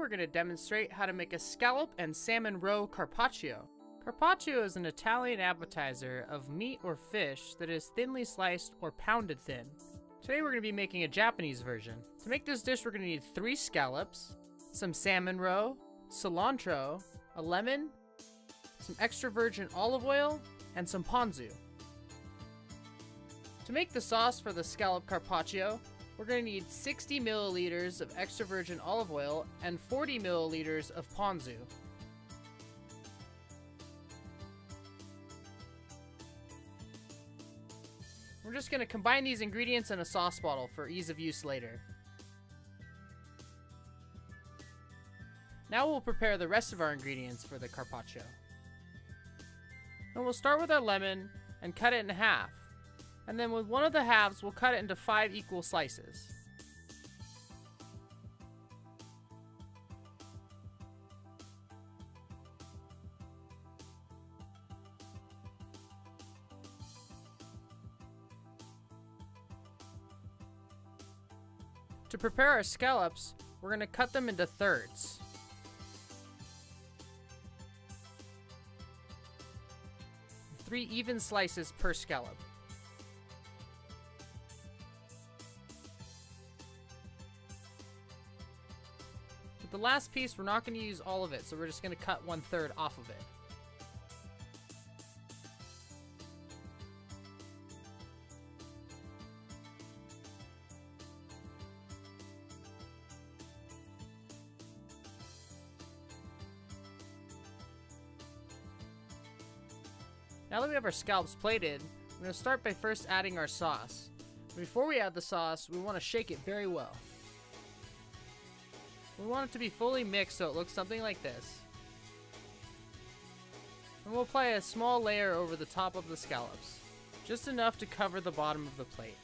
we're going to demonstrate how to make a scallop and salmon roe carpaccio. Carpaccio is an Italian appetizer of meat or fish that is thinly sliced or pounded thin. Today we're going to be making a Japanese version. To make this dish we're going to need 3 scallops, some salmon roe, cilantro, a lemon, some extra virgin olive oil, and some ponzu. To make the sauce for the scallop carpaccio, we're going to need 60 milliliters of extra virgin olive oil and 40 milliliters of ponzu. We're just going to combine these ingredients in a sauce bottle for ease of use later. Now we'll prepare the rest of our ingredients for the carpaccio. And we'll start with our lemon and cut it in half. And then with one of the halves, we'll cut it into 5 equal slices. To prepare our scallops, we're going to cut them into thirds. Three even slices per scallop. With the last piece, we're not going to use all of it, so we're just going to cut 1/3 off of it. Now that we have our scallops plated, we're going to start by first adding our sauce. Before we add the sauce, we want to shake it very well. We want it to be fully mixed so it looks something like this. And we'll apply a small layer over the top of the scallops, just enough to cover the bottom of the plate.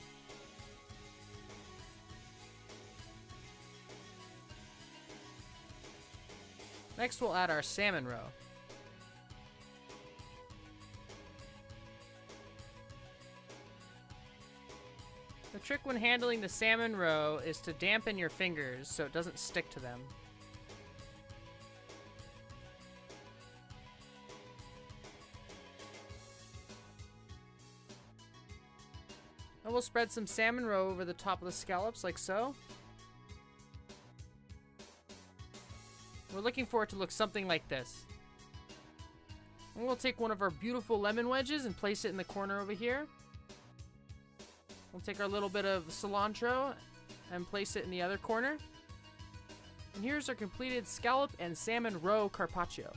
Next we'll add our salmon roe. The trick when handling the salmon roe is to dampen your fingers so it doesn't stick to them. And we'll spread some salmon roe over the top of the scallops like so. We're looking for it to look something like this. And we'll take one of our beautiful lemon wedges and place it in the corner over here. We'll take our little bit of cilantro and place it in the other corner. And here's our completed scallop and salmon roe carpaccio.